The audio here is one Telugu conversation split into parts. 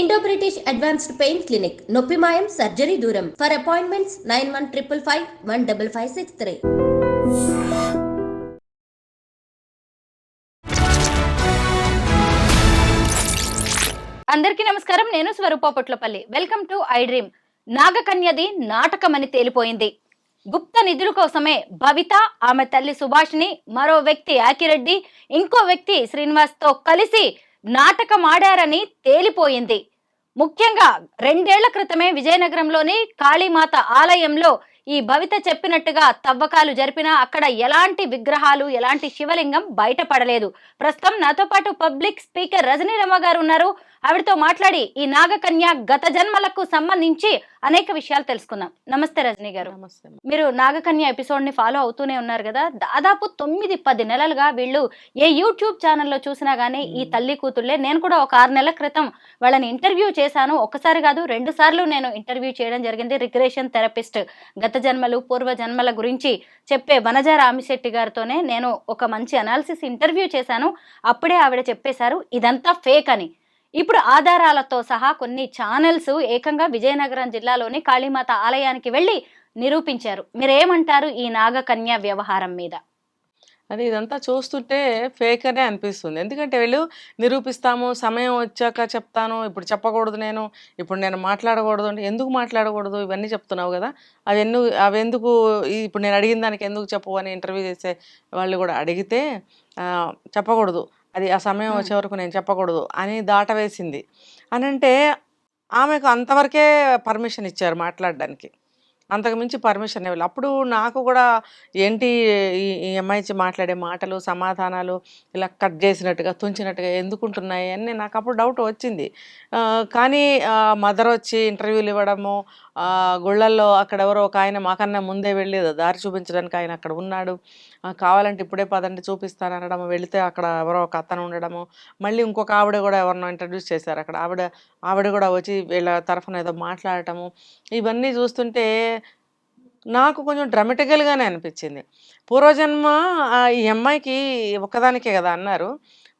Indo British advanced pain clinic నొప్పి మాయం సర్జరీ దూరం ఫర్ అపాయింట్మెంట్స్ 9155515563. అందరికీ నమస్కారం. నేను Swaroopa Potlapalli. Welcome to I dream. నాగకన్యది నాటకమని తేలిపోయింది. గుప్త నిధుల కోసమే భవిత, ఆమె తల్లి సుభాష్ని, మరో వ్యక్తి యాకిరెడ్డి, ఇంకో వ్యక్తి శ్రీనివాస్తో కలిసి నాటకం ఆడారని తేలిపోయింది. ముఖ్యంగా 2 ఏళ్ల క్రితమే విజయనగరంలోని కాళీమాత ఆలయంలో ఈ భవిత చెప్పినట్టుగా తవ్వకాలు జరిపినా అక్కడ ఎలాంటి విగ్రహాలు, ఎలాంటి శివలింగం బయటపడలేదు. ప్రస్తుతం నాతో పాటు పబ్లిక్ స్పీకర్ రజనీరమ్మ గారు ఉన్నారు. ఆవిడతో మాట్లాడి ఈ నాగకన్య గత జన్మలకు సంబంధించి అనేక విషయాలు తెలుసుకుందాం. నమస్తే రజనీ గారు. నమస్తే. మీరు నాగకన్య ఎపిసోడ్ ని ఫాలో అవుతూనే ఉన్నారు కదా. దాదాపు 9-10 నెలలుగా వీళ్ళు ఏ యూట్యూబ్ ఛానల్లో చూసినా గానీ ఈ తల్లి కూతుళ్లే. నేను కూడా ఒక 6 నెలల క్రితం వాళ్ళని ఇంటర్వ్యూ చేశాను. ఒకసారి కాదు 2 సార్లు నేను ఇంటర్వ్యూ చేయడం జరిగింది. రిగ్రెషన్ థెరపిస్ట్, గత జన్మలు పూర్వ జన్మల గురించి చెప్పే వనజ రామిశెట్టి గారితోనే నేను ఒక మంచి అనాలిసిస్ ఇంటర్వ్యూ చేశాను. అప్పుడే ఆవిడ చెప్పేశారు ఇదంతా ఫేక్ అని. ఇప్పుడు ఆధారాలతో సహా కొన్ని ఛానల్స్ ఏకంగా విజయనగరం జిల్లాలోని కాళీమాత ఆలయానికి వెళ్ళి నిరూపించారు. మీరేమంటారు ఈ నాగకన్య వ్యవహారం మీద? అది ఇదంతా చూస్తుంటే ఫేక్ అనే అనిపిస్తుంది. ఎందుకంటే వీళ్ళు నిరూపిస్తాము, సమయం వచ్చాక చెప్తాను, ఇప్పుడు చెప్పకూడదు, ఇప్పుడు నేను మాట్లాడకూడదు అంటే ఎందుకు మాట్లాడకూడదు ఇవన్నీ చెప్తున్నావు కదా, అవెందుకు ఇప్పుడు నేను అడిగిన దానికి ఎందుకు చెప్పు అని ఇంటర్వ్యూ చేసే వాళ్ళు కూడా అడిగితే చెప్పకూడదు, అది ఆ సమయం వచ్చే వరకు నేను చెప్పకూడదు అని దాటవేసింది అని అంటే ఆమెకు అంతవరకే పర్మిషన్ ఇచ్చారు మాట్లాడడానికి, అంతకుమించి పర్మిషన్ ఇవ్వాలి. అప్పుడు నాకు కూడా ఏంటి ఈ అమ్మాయి మాట్లాడే మాటలు, సమాధానాలు ఇలా కట్ చేసినట్టుగా, తుంచినట్టుగా ఎందుకుంటున్నాయి అని నాకు అప్పుడు డౌట్ వచ్చింది. కానీ మదర్ వచ్చి ఇంటర్వ్యూలు ఇవ్వడము, గుళ్ళల్లో అక్కడ ఎవరో ఒక ఆయన మాకన్నా ముందే వెళ్ళి దారి చూపించడానికి ఆయన అక్కడ ఉన్నాడు, కావాలంటే ఇప్పుడే పదండి చూపిస్తాను అనడము, వెళితే అక్కడ ఎవరో ఒక అతను ఉండడము, మళ్ళీ ఇంకొక ఆవిడ కూడా ఎవరినో ఇంట్రడ్యూస్ చేశారు అక్కడ, ఆవిడ కూడా వచ్చి వీళ్ళ తరఫున ఏదో మాట్లాడటము, ఇవన్నీ చూస్తుంటే నాకు కొంచెం డ్రామాటికల్గానే అనిపించింది. పూర్వజన్మ ఈ అమ్మాయికి ఒక్కదానికే కదా అన్నారు,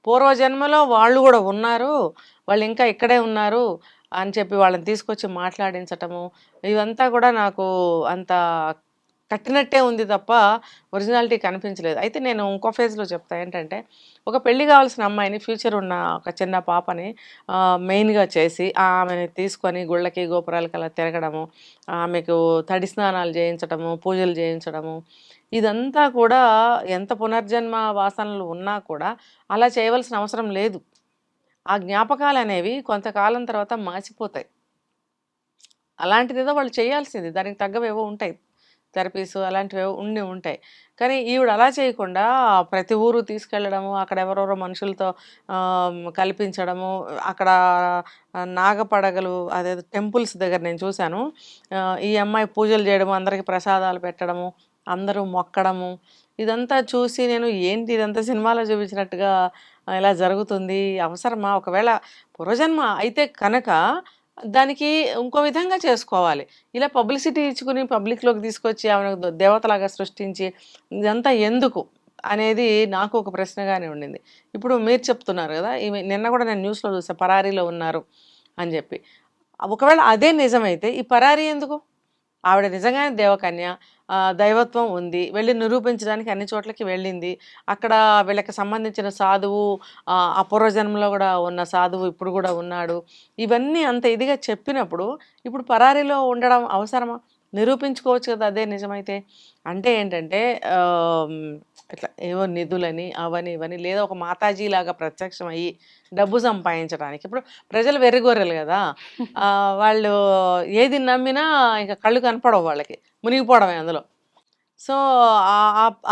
పూర్వజన్మలో వాళ్ళు కూడా ఉన్నారు, వాళ్ళు ఇంకా ఇక్కడే ఉన్నారు అని చెప్పి వాళ్ళని తీసుకొచ్చి మాట్లాడించటము, ఇదంతా కూడా నాకు అంత కట్టినట్టే ఉంది తప్ప ఒరిజినాలిటీ కనిపించలేదు. అయితే నేను ఇంకో ఫేజ్లో చెప్తా ఏంటంటే, ఒక పెళ్లి కావాల్సిన అమ్మాయిని, ఫ్యూచర్ ఉన్న ఒక చిన్న పాపని మెయిన్గా చేసి ఆమెని తీసుకొని గుళ్ళకి గోపురాలకి అలా తిరగడము, ఆమెకు తడి స్నానాలు చేయించడము, పూజలు చేయించడము, ఇదంతా కూడా ఎంత పునర్జన్మ వాసనలు ఉన్నా కూడా అలా చేయవలసిన అవసరం లేదు. ఆ జ్ఞాపకాలు అనేవి కొంతకాలం తర్వాత మాసిపోతాయి. అలాంటిదేదో వాళ్ళు చేయాల్సింది, దానికి తగ్గవేవో ఉంటాయి, థెరపీస్ అలాంటివి ఉంటాయి. కానీ ఈవిడ అలా చేయకుండా ప్రతి ఊరు తీసుకెళ్ళడము, అక్కడ ఎవరెవరో మనుషులతో కల్పించడము, అక్కడ నాగపడగలు అదే టెంపుల్స్ దగ్గర నేను చూశాను, ఈ అమ్మాయి పూజలు చేయడము, అందరికీ ప్రసాదాలు పెట్టడము, అందరూ మొక్కడము, ఇదంతా చూసి నేను ఏంటి ఇదంతా సినిమాలో చూపించినట్టుగా ఇలా జరుగుతుంది, అవసరమా? ఒకవేళ పూర్వజన్మ అయితే కనుక దానికి ఇంకో విధంగా చేసుకోవాలి. ఇలా పబ్లిసిటీ ఇచ్చుకుని పబ్లిక్లోకి తీసుకొచ్చి ఆమెను దేవతలాగా సృష్టించి ఇదంతా ఎందుకు అనేది నాకు ఒక ప్రశ్నగానే ఉండింది. ఇప్పుడు మీరు చెప్తున్నారు కదా, ఈమె నిన్న కూడా నేను న్యూస్లో చూసా పరారీలో ఉన్నారు అని చెప్పి. ఒకవేళ అదే నిజమైతే ఈ పరారీ ఎందుకు? ఆవిడ నిజంగానే దేవకన్య, దైవత్వం ఉంది, వెళ్ళి నిరూపించడానికి అన్ని చోట్లకి వెళ్ళింది, అక్కడ వీళ్ళకి సంబంధించిన సాధువు, ఆ పూర్వజన్మలో కూడా ఉన్న సాధువు ఇప్పుడు కూడా ఉన్నాడు, ఇవన్నీ అంత ఇదిగా చెప్పినప్పుడు ఇప్పుడు పరారీలో ఉండడం అవసరమా? నిరూపించుకోవచ్చు కదా అదే నిజమైతే. అంటే ఏంటంటే ఇట్లా ఏవో నిధులని అవని ఇవని, లేదా ఒక మాతాజీలాగా ప్రత్యక్షం అయ్యి డబ్బు సంపాదించడానికి. ఇప్పుడు ప్రజలు వెర్రిగొర్రెలు కదా, వాళ్ళు ఏది నమ్మినా ఇంకా కళ్ళు కనపడవు, వాళ్ళకి మునిగిపోవడమే అందులో. సో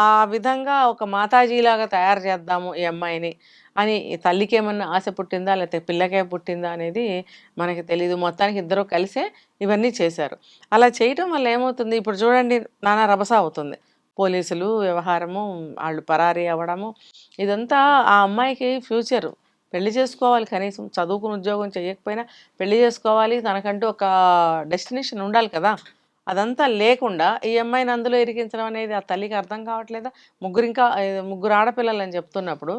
ఆ విధంగా ఒక మాతాజీలాగా తయారు చేద్దాము ఈ అమ్మాయిని అని తల్లికి ఏమన్నా ఆశ పుట్టిందా లేకపోతే పిల్లకే పుట్టిందా అనేది మనకి తెలీదు. మొత్తానికి ఇద్దరు కలిసే ఇవన్నీ చేశారు. అలా చేయటం వల్ల ఏమవుతుంది, ఇప్పుడు చూడండి నానా రభస అవుతుంది, పోలీసులు వ్యవహారము, వాళ్ళు పరారీ అవ్వడము, ఇదంతా ఆ అమ్మాయికి ఫ్యూచరు. పెళ్లి చేసుకోవాలి, కనీసం చదువుకుని ఉద్యోగం చేయకపోయినా పెళ్లి చేసుకోవాలి, తనకంటూ ఒక డెస్టినేషన్ ఉండాలి కదా. అదంతా లేకుండా ఈ అమ్మాయిని అందులో ఇరికించడం అనేది ఆ తల్లికి అర్థం కావట్లేదా? ముగ్గురు ఆడపిల్లలు అని చెప్తున్నప్పుడు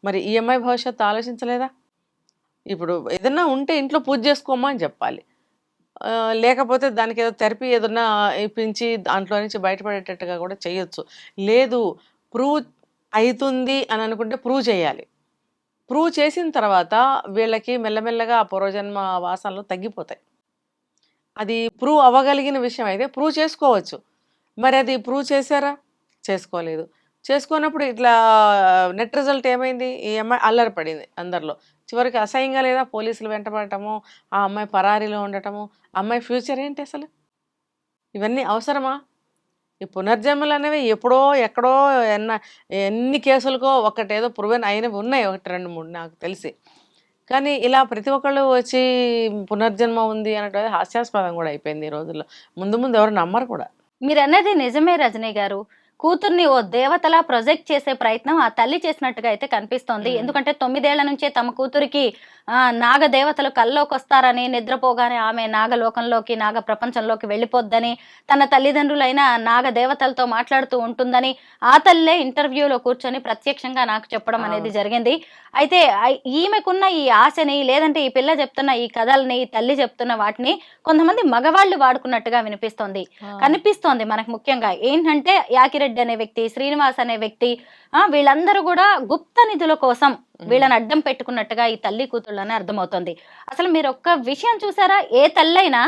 మరి ఈ అమ్మాయి భవిష్యత్తు ఆలోచించలేదా? ఇప్పుడు ఏదన్నా ఉంటే ఇంట్లో పూజ చేసుకోమా అని చెప్పాలి. లేకపోతే దానికి ఏదో థెరపీ ఏదన్నా ఇప్పించి దాంట్లో నుంచి బయటపడేటట్టుగా కూడా చేయొచ్చు. లేదు ప్రూవ్ అయితుంది అని అనుకుంటే ప్రూవ్ చేయాలి. ప్రూవ్ చేసిన తర్వాత వీళ్ళకి మెల్లమెల్లగా ఆ పూర్వజన్మ వాసనలు తగ్గిపోతాయి. అది ప్రూవ్ అవ్వగలిగిన విషయం అయితే ప్రూవ్ చేసుకోవచ్చు. మరి అది ప్రూవ్ చేశారా? చేసుకోలేదు. చేసుకోనప్పుడు ఇట్లా నెట్ రిజల్ట్ ఏమైంది? ఈ అమ్మాయి అల్లరి పడింది అందరిలో. చివరికి అసహ్యంగా లేదా పోలీసులు వెంటపడటము, ఆ అమ్మాయి పరారీలో ఉండటము, ఆ అమ్మాయి ఫ్యూచర్ ఏంటి అసలు? ఇవన్నీ అవసరమా? ఈ పునర్జన్మలు అనేవి ఎప్పుడో ఎక్కడో ఎన్ని కేసులకో ఒకటేదో ప్రూవెన్ అయినవి ఉన్నాయి. 1, 2, 3 నాకు తెలిసి. కానీ ఇలా ప్రతి ఒక్కళ్ళు వచ్చి పునర్జన్మ ఉంది అనడం హాస్యాస్పదం కూడా అయిపోయింది ఈ రోజుల్లో. ముందు ముందు ఎవరు నమ్మరు కూడా. మీరన్నది నిజమే రజనీ గారు. కూతుర్ని ఓ దేవతలా ప్రొజెక్ట్ చేసే ప్రయత్నం ఆ తల్లి చేసినట్టుగా అయితే కనిపిస్తోంది. ఎందుకంటే 9 ఏళ్ల నుంచే తమ కూతురికి నాగ దేవతలు కల్లోకి వస్తారని, నిద్రపోగానే ఆమె నాగలోకంలోకి, నాగ ప్రపంచంలోకి వెళ్ళిపోద్దని, తన తల్లిదండ్రులైన నాగ దేవతలతో మాట్లాడుతూ ఉంటుందని ఆ తల్లే ఇంటర్వ్యూలో కూర్చొని ప్రత్యక్షంగా నాకు చెప్పడం అనేది జరిగింది. అయితే ఈమెకున్న ఈ ఆశని, లేదంటే ఈ పిల్ల చెప్తున్న ఈ కథల్ని, ఈ తల్లి చెప్తున్న వాటిని కొంతమంది మగవాళ్ళు వాడుకున్నట్టుగా కనిపిస్తోంది మనకు. ముఖ్యంగా ఏంటంటే యాకిరెడ్డి అనే వ్యక్తి, శ్రీనివాస్ అనే వ్యక్తి, వీళ్ళందరూ కూడా గుప్త నిధుల కోసం వీళ్ళని అడ్డం పెట్టుకున్నట్టుగా ఈ తల్లి కూతుళ్ళని అర్థమవుతుంది. అసలు మీరు ఒక్క విషయం చూసారా? ఏ తల్లైనా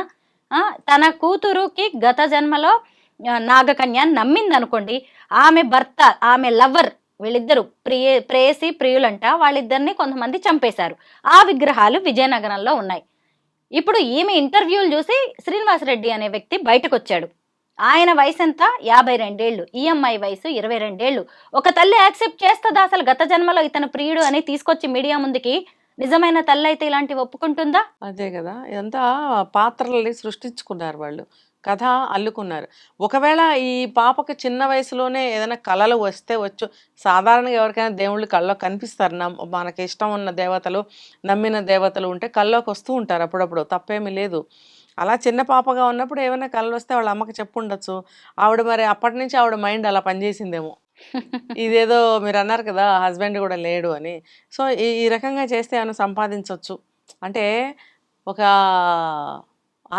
తన కూతురుకి గత జన్మలో నాగకన్య నమ్మింది అనుకోండి, ఆమె భర్త, ఆమె లవర్, వీళ్ళిద్దరు ప్రేయసి ప్రియులంట, వాళ్ళిద్దరిని కొంతమంది చంపేశారు. ఆ విగ్రహాలు విజయనగరంలో ఉన్నాయి. ఇప్పుడు ఈమె ఇంటర్వ్యూలు చూసి శ్రీనివాసరెడ్డి అనే వ్యక్తి బయటకు వచ్చాడు. ఆయన వయసు ఎంత? 52 ఏళ్ళు. ఈ అమ్మాయి వయసు 22 ఏళ్ళు. ఒక తల్లి యాక్సెప్ట్ చేస్తుందా అసలు గత జన్మలో ఇతను ప్రియుడు అని తీసుకొచ్చి మీడియా ముందుకి? నిజమైన తల్లి అయితే ఇలాంటివి ఒప్పుకుంటుందా? అదే కదా, ఇదంతా పాత్రలని సృష్టించుకున్నారు వాళ్ళు, కథ అల్లుకున్నారు. ఒకవేళ ఈ పాపకి చిన్న వయసులోనే ఏదైనా కళలు వచ్చు. సాధారణంగా ఎవరికైనా దేవుళ్ళు కళ్ళలో కనిపిస్తారు. మనకి ఇష్టం ఉన్న దేవతలు, నమ్మిన దేవతలు ఉంటే కళ్ళలోకి వస్తూ ఉంటారు అప్పుడప్పుడు, తప్పేమీ లేదు. అలా చిన్న పాపగా ఉన్నప్పుడు ఏమైనా కళలు వస్తే వాళ్ళ అమ్మకి చెప్పుండొచ్చు. ఆవిడ మరి అప్పటి నుంచి ఆవిడ మైండ్ అలా పనిచేసిందేమో. ఇదేదో మీరు అన్నారు కదా హస్బెండ్ కూడా లేడు అని. సో ఈ రకంగా చేస్తే ఏమైనా సంపాదించవచ్చు అంటే, ఒక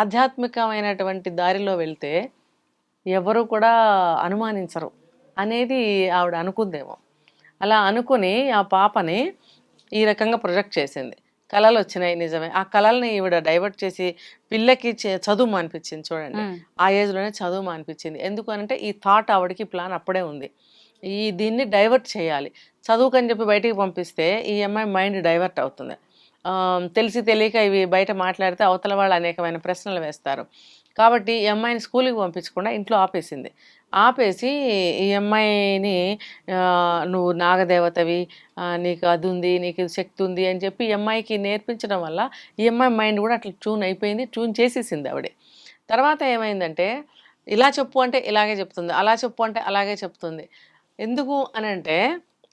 ఆధ్యాత్మికమైనటువంటి దారిలో వెళ్తే ఎవరు కూడా అనుమానించరు అనేది ఆవిడ అనుకుందేమో. అలా అనుకుని ఆ పాపని ఈ రకంగా ప్రొజెక్ట్ చేసింది. కళలు వచ్చినాయి నిజమే. ఆ కళల్ని ఈవిడ డైవర్ట్ చేసి పిల్లకి చదువు మానిపించింది. చూడండి, ఆ ఏజ్లోనే చదువు మానిపించింది. ఎందుకు అనంటే ఈ థాట్ ఆవిడకి ప్లాన్ అప్పుడే ఉంది. దీన్ని డైవర్ట్ చేయాలి. చదువుకని చెప్పి బయటికి పంపిస్తే ఈ అమ్మాయి మైండ్ డైవర్ట్ అవుతుంది. తెలిసి తెలియక ఇవి బయట మాట్లాడితే అవతల వాళ్ళు అనేకమైన ప్రశ్నలు వేస్తారు. కాబట్టి ఈ అమ్మాయిని స్కూల్కి పంపించకుండా ఇంట్లో ఆపేసి ఈ అమ్మాయిని నువ్వు నాగదేవతవి, నీకు అది ఉంది, నీకు శక్తి ఉంది అని చెప్పి ఈ అమ్మాయికి నేర్పించడం వల్ల ఈ అమ్మాయి మైండ్ కూడా అట్లా ట్యూన్ అయిపోయింది. ట్యూన్ చేసేసింది ఆవిడే. తర్వాత ఏమైందంటే, ఇలా చెప్పు అంటే ఇలాగే చెప్తుంది, అలా చెప్పు అంటే అలాగే చెప్తుంది. ఎందుకు అని అంటే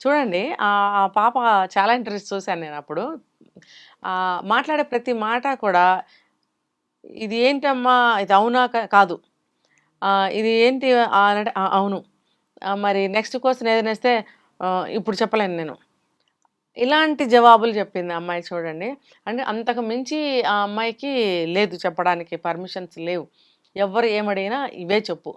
చూడండి, ఆ పాప చాలా ఇంటర్వ్యూస్ చూశాను నేను అప్పుడు. మాట్లాడే ప్రతి మాట కూడా ఇది ఏంటమ్మా, ఇది అవునా కాదు, ఇది ఏంటి అంటే అవును, మరి నెక్స్ట్ క్వశ్చన్ ఏదైనా ఇస్తే ఇప్పుడు చెప్పలేను నేను, ఇలాంటి జవాబులు చెప్పింది అమ్మాయి. చూడండి, అంటే అంతకు మించి ఆ అమ్మాయికి లేదు చెప్పడానికి, పర్మిషన్స్ లేవు. ఎవరు ఏమడిగినా ఇవే చెప్పు,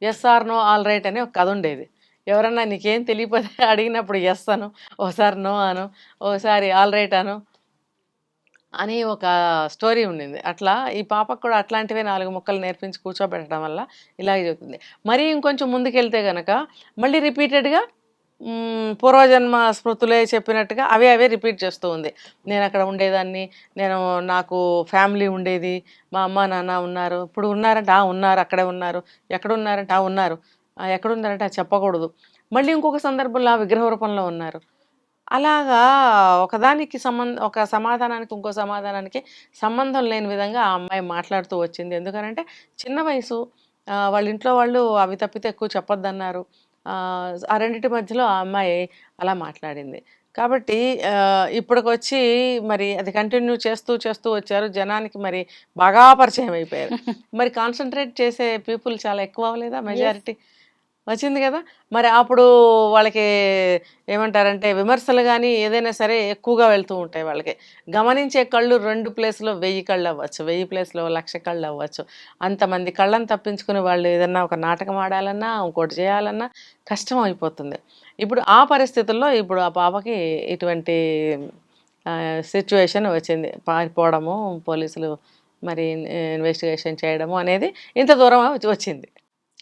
yes or no all right అని ఒక కథ ఉండేది. ఎవరన్నా నీకేం తెలియకపోతే అడిగినప్పుడు ఎస్ అను, ఓసారి నో అను, ఓసారి ఆల్ రైట్ అను అని ఒక స్టోరీ ఉండింది. అట్లా ఈ పాపకు కూడా అట్లాంటివే 4 ముక్కలు నేర్పించి కూర్చోబెట్టడం వల్ల ఇలాగే చెబుతుంది. మరీ ఇంకొంచెం ముందుకెళ్తే కనుక మళ్ళీ రిపీటెడ్గా పూర్వజన్మ స్మృతులే చెప్పినట్టుగా అవే రిపీట్ చేస్తూ ఉంది. నేను అక్కడ ఉండేదాన్ని, నాకు ఫ్యామిలీ ఉండేది, మా అమ్మ నాన్న ఉన్నారు, ఇప్పుడు ఉన్నారంటే ఉన్నారు, అక్కడే ఉన్నారు, ఎక్కడున్నారంటే ఉన్నారు, ఎక్కడున్నారంటే చెప్పకూడదు, మళ్ళీ ఇంకొక సందర్భంలో ఆ విగ్రహ రూపంలో ఉన్నారు. అలాగా ఒక సమాధానానికి ఇంకో సమాధానానికి సంబంధం లేని విధంగా ఆ అమ్మాయి మాట్లాడుతూ వచ్చింది. ఎందుకనంటే చిన్న వయసు, వాళ్ళ ఇంట్లో వాళ్ళు అవి తప్పితే ఎక్కువ చెప్పొద్దన్నారు. ఆ రెండింటి మధ్యలో ఆ అమ్మాయి అలా మాట్లాడింది. కాబట్టి ఇప్పటికొచ్చి మరి అది కంటిన్యూ చేస్తూ వచ్చారు. జనానికి మరి బాగా పరిచయం అయిపోయారు. మరి కాన్సన్ట్రేట్ చేసే పీపుల్ చాలా ఎక్కువ అవ్వలేదా మెజారిటీ? వచ్చింది కదా! మరి అప్పుడు వాళ్ళకి ఏమంటారంటే విమర్శలు గానీ, ఏదైనా సరే ఎక్కువగా వెళ్తూ ఉంటాయి వాళ్ళకి. గమనించే కళ్ళు 2 ప్లేస్‌లో 1000 కళ్ళవ్వచ్చు. 1000 ప్లేస్‌లో 1,00,000 కళ్ళవ్వచ్చు. అంతమంది కళ్ళని తప్పించుకుని వాళ్ళు ఏదన్నా ఒక నాటకం ఆడాలన్నా, ఇంకోటి చేయాలన్నా కష్టం అయిపోతుంది. ఇప్పుడు ఆ పరిస్థితుల్లో ఇప్పుడు ఆ పాపకి ఇటువంటి సిట్యుయేషన్ వచ్చింది. పారిపోవడము, పోలీసులు మరి ఇన్వెస్టిగేషన్ చేయడము అనేది ఇంత దూరం వచ్చింది.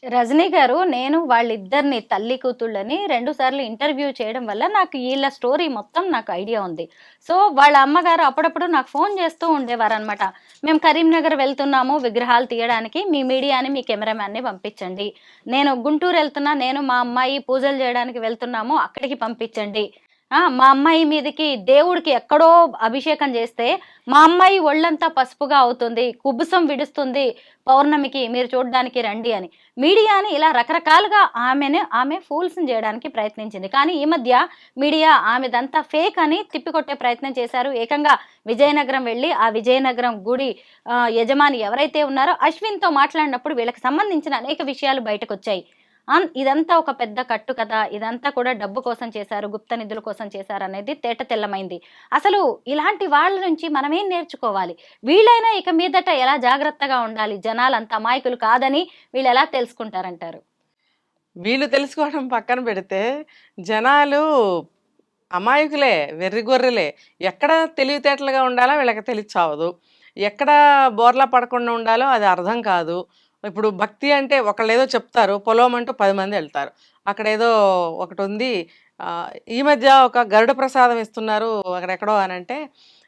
రజనీ గారు, నేను వాళ్ళిద్దరిని తల్లి కూతుళ్ళని 2 సార్లు ఇంటర్వ్యూ చేయడం వల్ల నాకు ఈళ్ళ స్టోరీ మొత్తం నాకు ఐడియా ఉంది. సో, వాళ్ళ అమ్మగారు అప్పుడప్పుడు నాకు ఫోన్ చేస్తూ ఉండేవారనమాట. మేము కరీంనగర్ వెళ్తున్నాము విగ్రహాలు తీయడానికి. మీ మీడియాని, మీ కెమెరామ్యాన్‌ని పంపించండి. నేను గుంటూరు ఎళ్తున్నా, నేను మా అమ్మాయి పూజలు చేయడానికి వెళ్తున్నాము, అక్కడికి పంపించండి. మా అమ్మాయి మీదకి దేవుడికి ఎక్కడో అభిషేకం చేస్తే, మా అమ్మాయి ఒళ్ళంతా పసుపుగా అవుతుంది, కుబుసం విడుస్తుంది పౌర్ణమికి, మీరు చూడ్డానికి రండి అని. మీడియాని ఇలా రకరకాలుగా ఆమె ఫూల్స్‌ని జేయడానికి ప్రయత్నించింది. కానీ ఈ మధ్య మీడియా ఆమెదంతా ఫేక్ అని తిప్పికొట్టే ప్రయత్నం చేశారు. ఏకంగా విజయనగరం వెళ్లి, ఆ విజయనగరం గుడి యజమాని ఎవరైతే ఉన్నారో అశ్విన్‌తో మాట్లాడినప్పుడు వీళ్ళకి సంబంధించిన అనేక విషయాలు బయటకొచ్చాయి. ఇదంతా ఒక పెద్ద కట్టు కథ. ఇదంతా కూడా డబ్బు కోసం చేశారు, గుప్త నిధుల కోసం చేశారనేది తేట తెల్లమైంది. అసలు ఇలాంటి వాళ్ళ నుంచి మనమేం నేర్చుకోవాలి? వీళ్ళైనా ఇక మీదట ఎలా జాగ్రత్తగా ఉండాలి? జనాలంత అమాయకులు కాదని వీళ్ళెలా తెలుసుకుంటారంటారు? వీళ్ళు తెలుసుకోవడం పక్కన పెడితే, జనాలు అమాయకులే, వెర్రిగొర్రెలే. ఎక్కడ తెలివితేటలుగా ఉండాలో వీళ్ళకి తెలిసి చావదు. ఎక్కడ బోర్లా పడకుండా ఉండాలో అది అర్థం కాదు. ఇప్పుడు భక్తి అంటే ఒకళ్ళేదో చెప్తారు, పొలోమంటూ 10 మంది ఎళ్తారు. అక్కడేదో ఒకటుంది. ఈ మధ్య ఒక గరుడ ప్రసాదం ఇస్తున్నారు అక్కడెక్కడో అనంటే,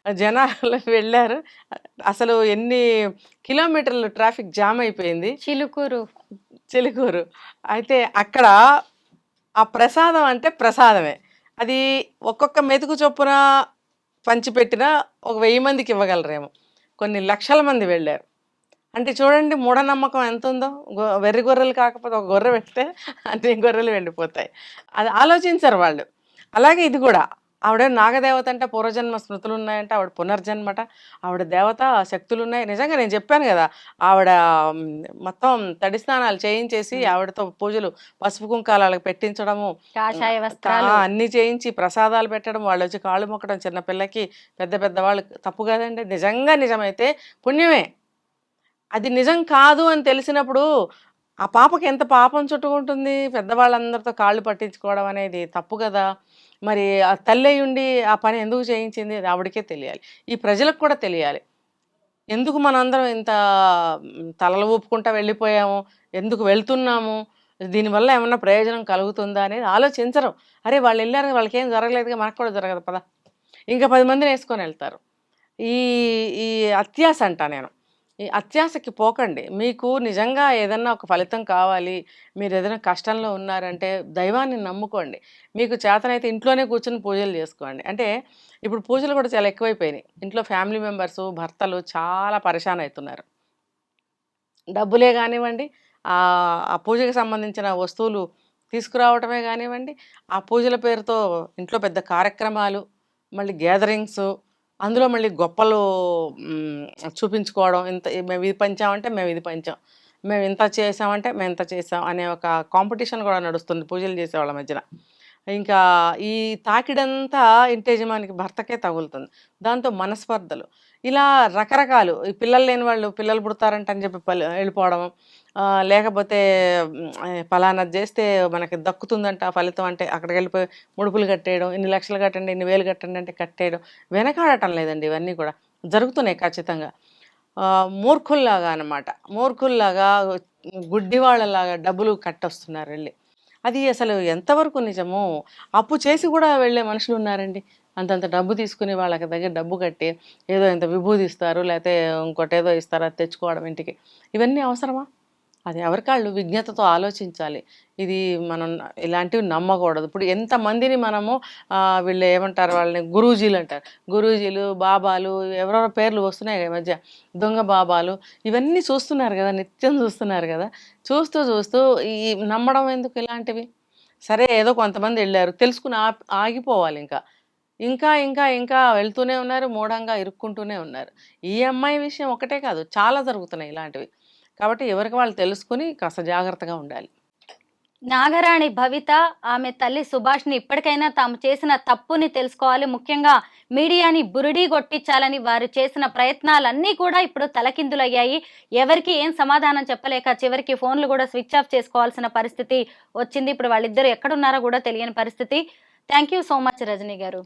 జనాలు వెళ్ళారు. అసలు ఎన్ని కిలోమీటర్లు ట్రాఫిక్ జామ్ అయిపోయింది. చిలుకూరు. చిలుకూరు. అయితే అక్కడ ఆ ప్రసాదం అంటే ప్రసాదమే. అది ఒక్కొక్క మెతుకు చొప్పున పంచిపెట్టినా ఒక 1000 మందికి ఇవ్వగలరేమో. కొన్ని లక్షల మంది వెళ్ళారు. అంటే చూడండి మూఢనమ్మకం ఎంతుందో. వెర్రి గొర్రెలు కాకపోతే ఒక గొర్రె వెళ్తే అన్ని గొర్రెలు వెళ్ళిపోతాయి. అది ఆలోచించరు వాళ్ళు. అలాగే ఇది గూడా. ఆవిడ నాగదేవత అంటే పూర్వజన్మ స్మృతులున్నాయంట. ఆవిడ పునర్జన్మట. ఆవిడ దేవత శక్తులున్నాయి. నిజంగా నేను చెప్పాను గదా! ఆవిడ హ్మ్, మొత్తం తడి స్నానాలు చేయించేసి ఆవిడతో పూజలు పసుపు కుంకాలు పెట్టించడము. కాషాయ ఆ! వస్త్రాలు. అన్నీ చేయించి ప్రసాదాలు పెట్టడం, వాళ్ళొచ్చి కాళ్ళు మొక్కడం చిన్న పిల్లకి, పెద్ద పెద్ద వాళ్ళకి తప్పు కాదండి. నిజంగా నిజమైతే పుణ్యమే. అది నిజం కాదు అని తెలిసినప్పుడు, ఆ పాపకి ఎంత పాపం చుట్టుకుంటుంది. పెద్దవాళ్ళందరితో కాళ్ళు పట్టించుకోవడం అనేది తప్పు గదా! మరి ఆ తల్లయ్యుండి ఆ పని ఎందుకు చేయించింది? అది ఆవిడకే తెలియాలి. ఈ ప్రజలకు కూడా తెలియాలి. ఎందుకు మనందరం ఇంత తలలు ఊపుకుంటా వెళ్ళిపోయాము? ఎందుకు వెళ్తున్నాము? దీనివల్ల ఏమన్నా ప్రయోజనం కలుగుతుందా అనేది ఆలోచించరు. అరే! వాళ్ళెళ్లారు వాళ్ళకేం జరగలేదుగా మనకు కూడా జరగదు పద. ఇంకా 10 మందినేసుకొనెళ్తారు. ఈ ఈ అత్యాస అంటా నేను. ఈ అత్యాసకి పోకండి. మీకు నిజంగా ఏదన్నా ఒక ఫలితం కావాలి, మీరేదైనా కష్టంలో ఉన్నారంటే దైవాన్ని నమ్ముకోండి. మీకు చేతనైతే ఇంట్లోనే కూర్చొని పూజలు చేసుకోండి. అంటే ఇప్పుడు పూజలు కూడా చాలా ఎక్కువైపోయినాయి. ఇంట్లో ఫ్యామిలీ మెంబర్సు, భర్తలు చాలా పరేషాన్ అయితున్నారు. డబ్బులే గానివ్వండి, ఆ పూజకి సంబంధించిన వస్తువులు తీసుకురావటమే గానివ్వండి, ఆ పూజల పేరుతో ఇంట్లో పెద్ద కార్యక్రమాలు, మళ్ళీ గ్యాదరింగ్సు, అందులో మళ్ళీ గొప్పలు హ్మ్, చూపించుకోవడం. మేము ఇది పంచామంటే మేము ఇది పంచాం. మేము ఇంత చేసామంటే మేము ఇంత చేసాం అనే ఒక కాంపిటీషన్ కూడా నడుస్తుంది పూజలు చేసేవాళ్ళ మధ్యన. ఇంకా ఈ తాకిడంతా ఇంటి యజమానికి భర్తకే తగులుతుంది. దాంతో మనస్పర్ధలు. ఇలా రకరకాలు ఈ పిల్లలు లేని వాళ్ళు పిల్లలు పుడతారంట అని చెప్పి వెళ్ళిపోవడం. లేకపోతే పలానాది చేస్తే మనకి దక్కుతుందంట ఫలితం అంటే అక్కడికెళ్ళిపోయి ముడుపులు కట్టేయడం. ఇన్ని లక్షలు కట్టండి, ఇన్ని వేలు కట్టండి అంటే కట్టేయడం. వెనకాడటం లేదండి ఇవన్నీ కూడా. జరుగుతున్నాయి ఖచ్చితంగా. మూర్ఖుల్లాగా అనమాట. మూర్ఖుల్లాగా, గుడ్డివాళ్ళలాగా డబ్బులు కట్టొస్తున్నారెళ్ళి. అది అసలు ఎంతవరకు నిజమో, అప్పు చేసి కూడా వెళ్ళే మనుషులున్నారండి. అంతంత డబ్బు తీసుకుని వాళ్ళకి దగ్గర డబ్బు కట్టి, ఏదో ఇంత విభూది ఇస్తారు, లేతే ఇంకోటేదో ఇస్తారు అది తెచ్చుకోవడం ఇంటికి. ఇవన్నీ అవసరమా? అది ఎవరికాళ్ళు విజ్ఞతతో ఆలోచించాలి. ఇది మనం ఇలాంటివి నమ్మకూడదు. ఇప్పుడు ఎంతమందిని మనము వీళ్ళు ఏమంటారు వాళ్ళని గురూజీలంటారు. గురూజీలు, బాబాలు ఎవరెవరో పేర్లు వస్తున్నాయి ఈ మధ్య. దొంగ బాబాలు ఇవన్నీ చూస్తున్నారు గదా! నిత్యం చూస్తున్నారు గదా! చూస్తూ చూస్తూ ఈ నమ్మడం ఎందుకు ఇలాంటివి? సరే ఏదో కొంతమంది ఎళ్లారు. తెలుసుకొని ఆగిపోవాలింకా. ఇంకా, ఇంకా, ఇంకా వెళ్తూనే ఉన్నారు. మూఢంగా ఇరుక్కుంటూనే ఉన్నారు. ఈ అమ్మాయి విషయం ఒకటే కాదు. చాలా జరుగుతున్నాయి ఇలాంటివి. కాబట్టి ఎవరికి వాళ్ళు తెలుసుకొని కాస్త జాగ్రత్తగా ఉండాలి. నాగరాణి భవిత ఆమె తల్లి సుభాష్ని ఇప్పటికైనా తాము చేసిన తప్పుని తెలుసుకోవాలి. ముఖ్యంగా మీడియాని బురిడీ కొట్టించాలని వారు చేసిన ప్రయత్నాలన్నీ కూడా ఇప్పుడు తలకిందులయ్యాయి. ఎవరికి ఏం సమాధానం చెప్పలేక చివరికి ఫోన్లు కూడా స్విచ్ ఆఫ్ చేసుకోవాల్సిన పరిస్థితి వచ్చింది. ఇప్పుడు వాళ్ళిద్దరు ఎక్కడున్నారో కూడా తెలియని పరిస్థితి. Thank you so much Rajani గారు.